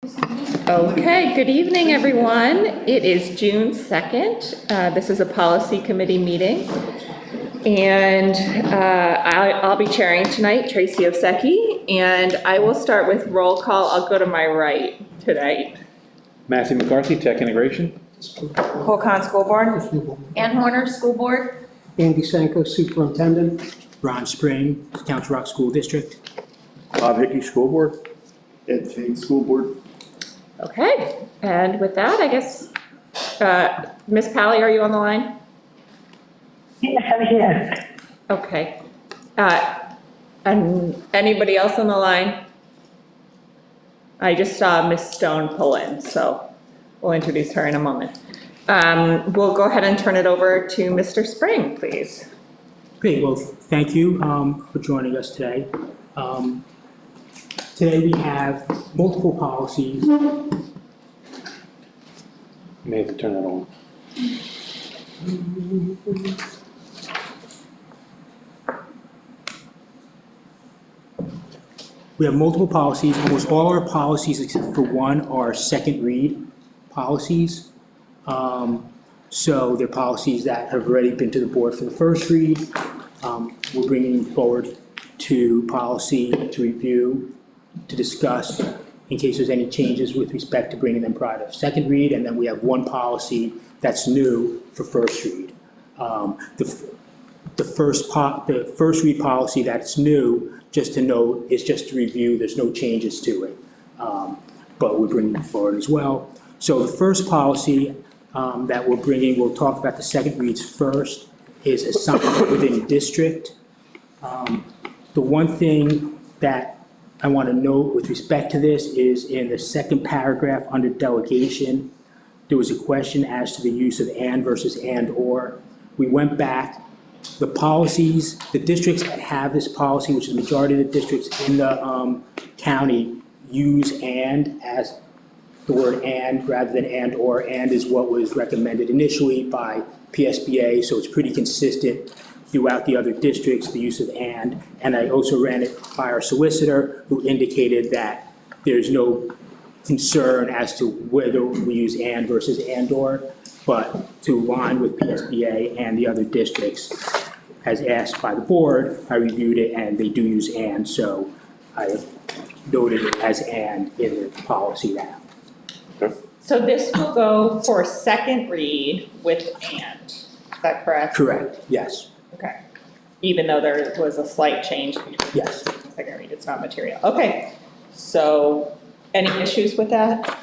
Okay, good evening, everyone. It is June 2nd. This is a policy committee meeting. And I'll be chairing tonight, Tracy Osecki, and I will start with roll call. I'll go to my right tonight. Matthew McCarthy, Tech Integration. Holcon School Board. Ann Horner, School Board. Andy Sanko, Superintendent. Ron Spring, Council Rock School District. Bob Hickey, School Board. Ed Tate, School Board. Okay, and with that, I guess, Ms. Pally, are you on the line? Yes. Okay. And anybody else on the line? I just saw Ms. Stone pull in, so we'll introduce her in a moment. We'll go ahead and turn it over to Mr. Spring, please. Great, well, thank you for joining us today. Today we have multiple policies. You may have to turn that on. We have multiple policies. Almost all our policies, except for one, are second read policies. So they're policies that have already been to the board for the first read. We're bringing forward to policy to review, to discuss in case there's any changes with respect to bringing them prior to second read. And then we have one policy that's new for first read. The first read policy that's new, just to note, is just to review. There's no changes to it, but we're bringing it forward as well. So the first policy that we're bringing, we'll talk about the second reads first, is assignment within district. The one thing that I want to note with respect to this is in the second paragraph under delegation, there was a question as to the use of and versus and or. We went back. The policies, the districts that have this policy, which is the majority of the districts in the county, use and as the word and rather than and or. And is what was recommended initially by PSBA, so it's pretty consistent throughout the other districts, the use of and. And I also ran it by our solicitor, who indicated that there's no concern as to whether we use and versus and or, but to align with PSBA and the other districts, as asked by the board, I reviewed it and they do use and, so I noted it as and in the policy now. So this will go for second read with and, is that correct? Correct, yes, Okay. Even though there was a slight change between yes. second read, it's not material. Okay, so any issues with that?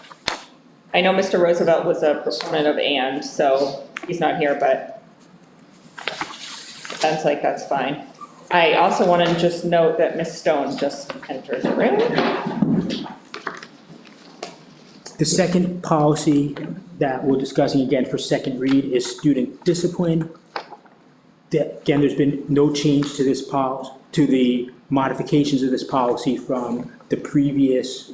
I know Mr. Roosevelt was a proponent of and, so he's not here, but sounds like that's fine. I also want to just note that Ms. Stone just entered the room. The second policy that we're discussing again for second read is student discipline. Again, there's been no change to this policy, to the modifications of this policy from the previous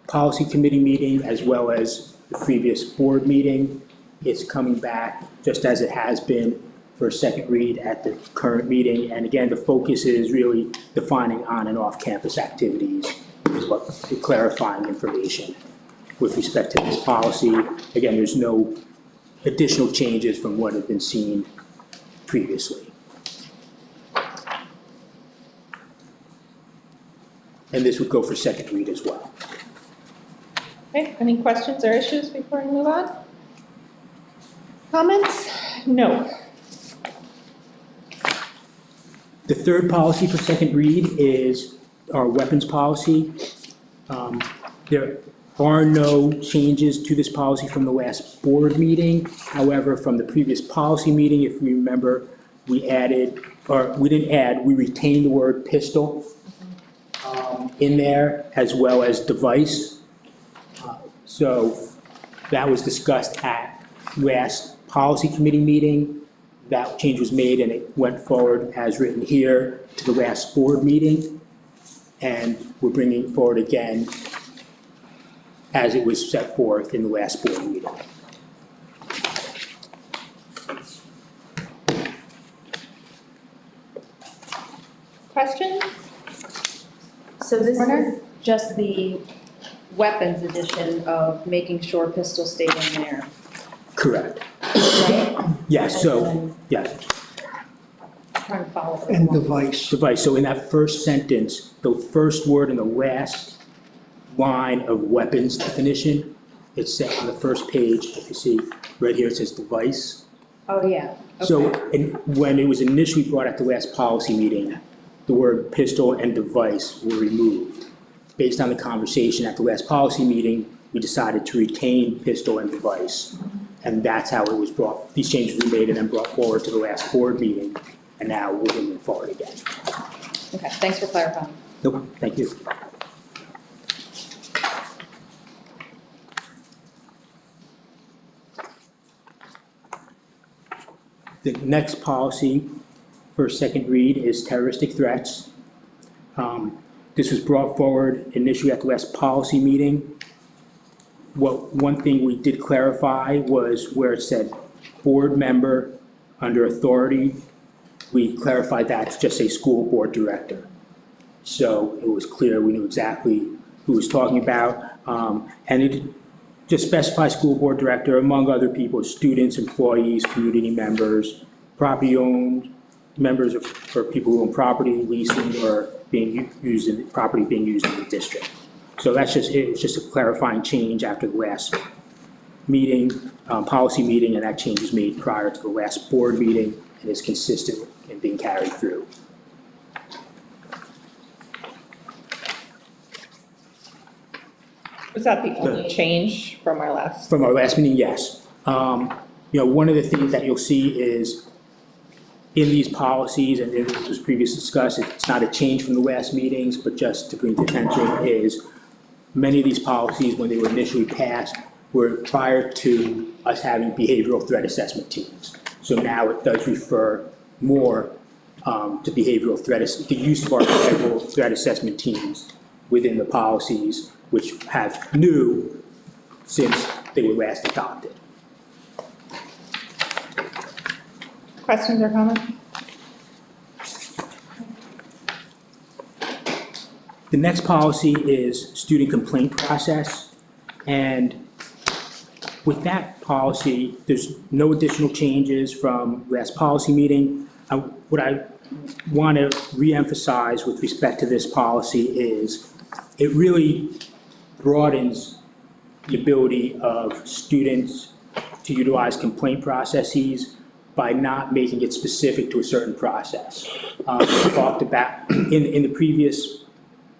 policy committee meeting as well as the previous board meeting. It's coming back just as it has been for a second read at the current meeting. And again, the focus is really defining on and off campus activities, is what clarifying information with respect to this policy. Again, there's no additional changes from what had been seen previously. And this would go for second read as well. Okay, any questions or issues before we move on? Comments? No. The third policy for second read is our weapons policy. There are no changes to this policy from the last board meeting. However, from the previous policy meeting, if you remember, we added, or we didn't add, we retained the word pistol in there as well as device. So that was discussed at last policy committee meeting. That change was made and it went forward as written here to the last board meeting. And we're bringing it forward again as it was set forth in the last board meeting. Questions? So this is just the weapons edition of making sure pistol stayed in there, Correct. right? Yes, so, And yes. Trying to follow. And along. device. Device, so in that first sentence, the first word in the last line of weapons definition, it's set on the first page, if you see, right here, it says device. Oh, yeah. So, Okay. and when it was initially brought at the last policy meeting, the word pistol and device were removed. Based on the conversation at the last policy meeting, we decided to retain pistol and device. And that's how it was brought, these changes were made and then brought forward to the last board meeting, and now we're moving forward again. Okay, thanks for clarifying. No problem, thank you. The next policy for second read is terroristic threats. This was brought forward initially at the last policy meeting. One thing we did clarify was where it said board member under authority, we clarified that to just say school board director. So it was clear, we knew exactly who was talking about. And it just specifies school board director, among other people, students, employees, community members, property owned, members of, or people who own property, leasing, or being used in, property being used in the district. So that's just, it's just a clarifying change after the last meeting, policy meeting, and that change was made prior to the last board meeting and is consistent in being carried through. Was that the only change from our last? From our last meeting, yes. You know, one of the things that you'll see is in these policies, and it was previously discussed, it's not a change from the last meetings, but just to bring to attention is many of these policies, when they were initially passed, were prior to us having behavioral threat assessment teams. So now it does refer more to behavioral threat, the use of our behavioral threat assessment teams within the policies, which have new since they were last adopted. Questions or comments? The next policy is student complaint process. And with that policy, there's no additional changes from last policy meeting. What I want to reemphasize with respect to this policy is it really broadens the ability of students to utilize complaint processes by not making it specific to a certain process. We talked about, in the previous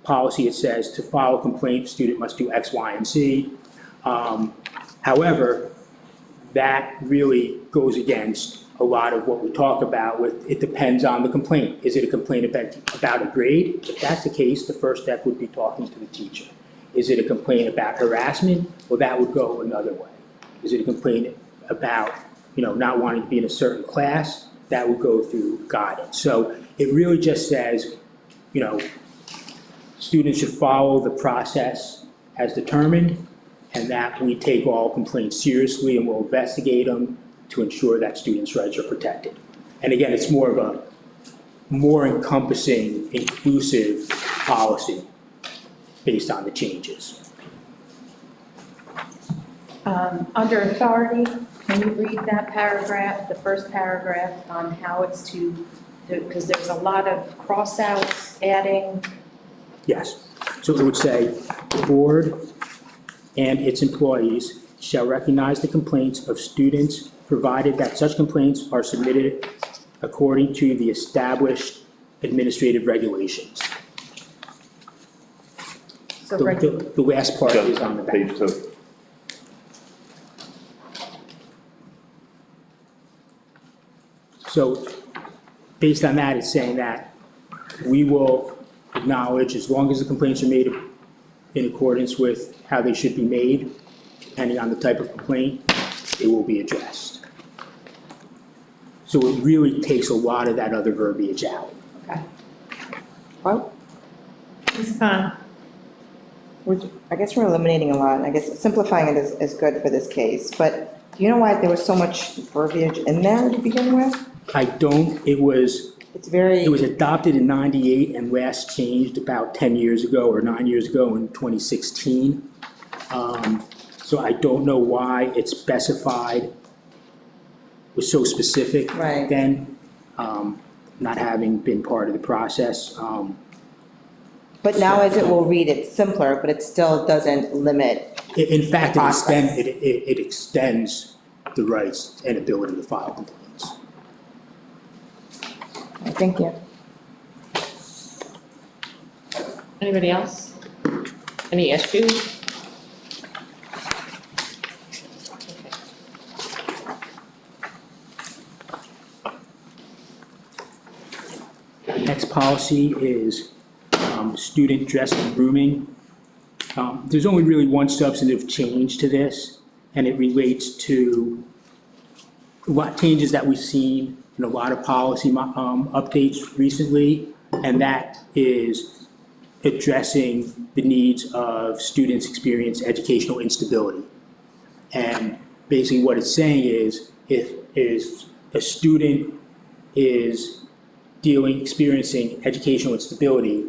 policy, it says to file a complaint, the student must do X, Y, and Z. However, that really goes against a lot of what we talk about with, it depends on the complaint. Is it a complaint about a grade? If that's the case, the first step would be talking to the teacher. Is it a complaint about harassment? Well, that would go another way. Is it a complaint about, you know, not wanting to be in a certain class? That would go through guidance. So it really just says, you know, students should follow the process as determined, and that we take all complaints seriously and will investigate them to ensure that students' rights are protected. And again, it's more of a more encompassing, inclusive policy based on the changes. Under authority, can you read that paragraph, the first paragraph, on how it's to, because there's a lot of cross-outs, adding. Yes. So it would say, the board and its employees shall recognize the complaints of students provided that such complaints are submitted according to the established administrative regulations. So The last part is on the back. Page 2. So based on that, it's saying that we will acknowledge, as long as the complaints are made in accordance with how they should be made, depending on the type of complaint, it will be addressed. So it really takes a lot of that other verbiage out. Okay. Well, Ms. Khan? I guess we're eliminating a lot. I guess simplifying it is good for this case, but do you know why there was so much verbiage in there to begin with? I don't, it was It's very, It was adopted in 98 and last changed about 10 years ago or 9 years ago in 2016. So I don't know why it's specified, was so specific Right. then, not having been part of the process. but now as it will read, it's simpler, but it still doesn't limit. In fact, Process. it extends the rights and ability to file complaints. Thank you. Anybody else? Any issues? Next policy is student dress and grooming. There's only really one substantive change to this, and it relates to what changes that we've seen in a lot of policy updates recently, and that is addressing the needs of students experience educational instability. And basically what it's saying is, if a student is experiencing educational instability,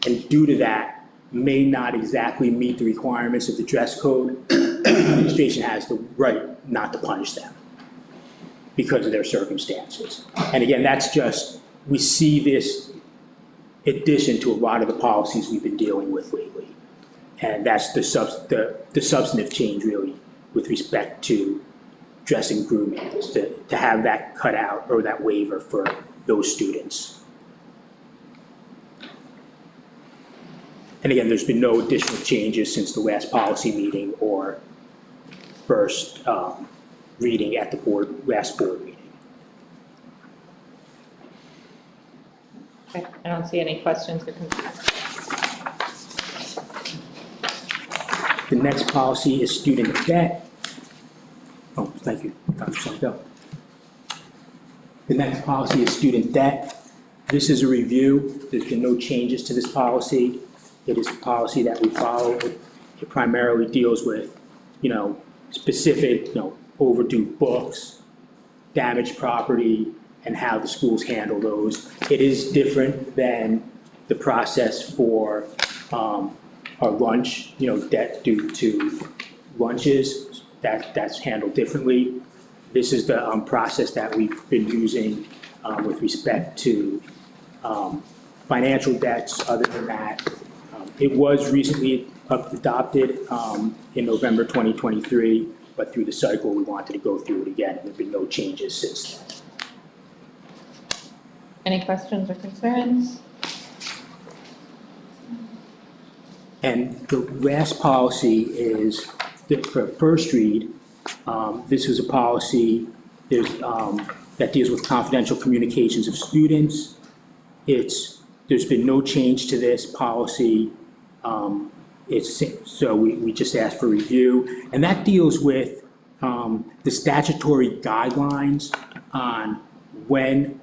and due to that, may not exactly meet the requirements of the dress code, the administration has the right not to punish them because of their circumstances. And again, that's just, we see this addition to a lot of the policies we've been dealing with lately. And that's the substantive change really with respect to dress and grooming, is to have that cut out or that waiver for those students. And again, there's been no additional changes since the last policy meeting or first reading at the last board meeting. Okay, I don't see any questions or concerns. The next policy is student debt. Oh, thank you, Dr. Santel. The next policy is student debt. This is a review. There's been no changes to this policy. It is a policy that we follow. It primarily deals with, specific, overdue books, damaged property, and how the schools handle those. It is different than the process for our lunch, debt due to lunches. That's handled differently. This is the process that we've been using with respect to financial debts. Other than that, it was recently adopted in November 2023, but through the cycle, we wanted to go through it again, and there have been no changes since then. Any questions or concerns? And the last policy is, for first read, this is a policy that deals with confidential communications of students. There's been no change to this policy. So we just asked for review. And that deals with the statutory guidelines on when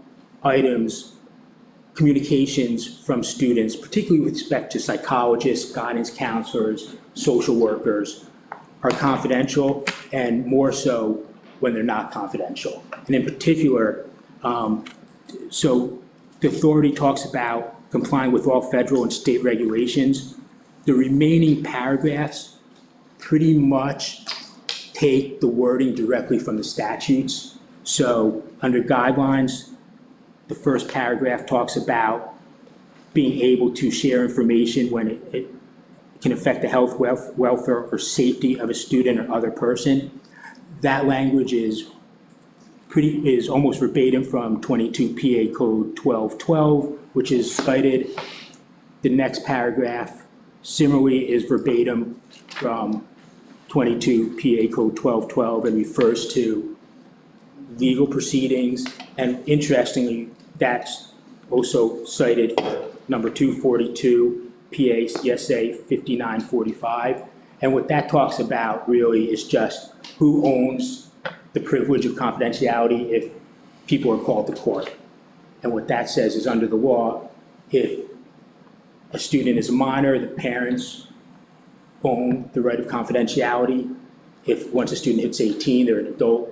communications from students, particularly with respect to psychologists, guidance counselors, social workers, are confidential, and more so when they're not confidential. And in particular, so the authority talks about complying with all federal and state regulations. The remaining paragraphs pretty much take the wording directly from the statutes. So under guidelines, the first paragraph talks about being able to share information when it can affect the health, welfare, or safety of a student or other person. That language is almost verbatim from 22 PA Code 1212, which is cited. The next paragraph similarly is verbatim from 22 PA Code 1212 and refers to legal proceedings. And interestingly, that's also cited number 242 PA CSA 5945. And what that talks about really is just who owns the privilege of confidentiality if people are called to court. And what that says is, under the law, if a student is a minor, the parents own the right of confidentiality. If once a student hits 18, they're an adult,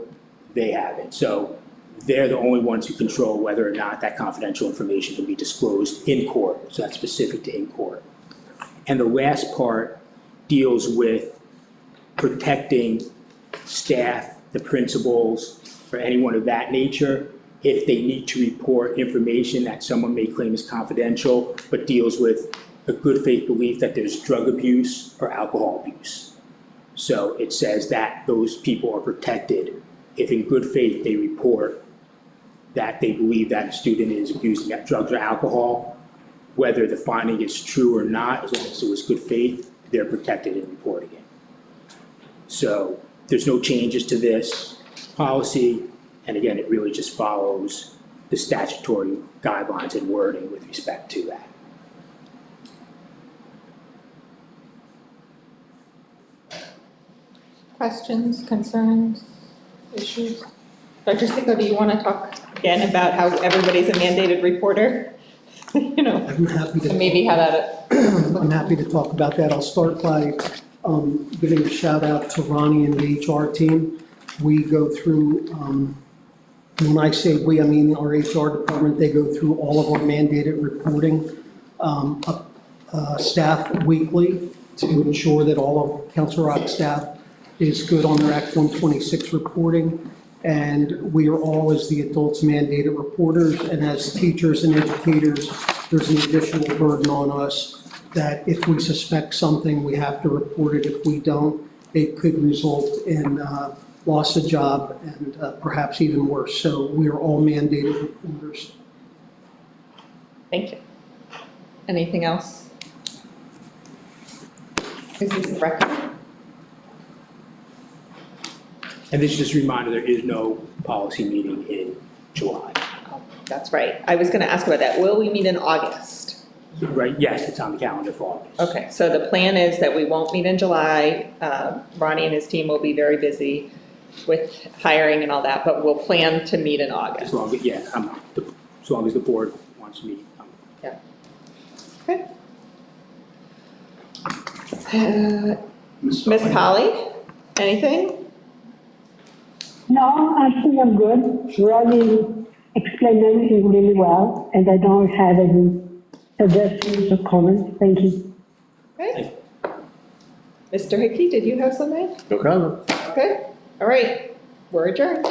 they have it. So they're the only ones who control whether or not that confidential information can be disclosed in court, so that's specific to in court. And the last part deals with protecting staff, the principals, or anyone of that nature, if they need to report information that someone may claim is confidential, but deals with a good faith belief that there's drug abuse or alcohol abuse. So it says that those people are protected if in good faith they report that they believe that a student is abusing drugs or alcohol, whether the finding is true or not, as long as it was good faith, they're protected in reporting it. So there's no changes to this policy, and again, it really just follows the statutory guidelines and wording with respect to that. Questions, concerns, issues? Dr. Sicko, do you want to talk again about how everybody's a mandated reporter? You know, I'm happy and maybe how that, I'm happy to talk about that. I'll start by giving a shout out to Ronnie and the HR team. We go through, when I say we, I mean our HR department, they go through all of our mandated reporting staff weekly to ensure that all of Council Rock staff is good on their Act 126 reporting. And we are all, as the adults, mandated reporters, and as teachers and educators, there's an additional burden on us that if we suspect something, we have to report it. If we don't, it could result in loss of job and perhaps even worse. So we are all mandated reporters. thank you. Anything else? Is this a record? And this is just a reminder, there is no policy meeting in July. Oh, that's right. I was going to ask about that. Will we meet in August? Right, yes, it's on the calendar for August. Okay, so the plan is that we won't meet in July. Ronnie and his team will be very busy with hiring and all that, but we'll plan to meet in As August. long as, yeah, as long as the board wants to meet. Okay. Ms. Polly, anything? No, I think I'm good. Ronnie explained everything really well, and I don't have any suggestions or comments. Thank you. Okay. Mr. Hickey, did you have something? No comment. Okay, all right, we're adjourned.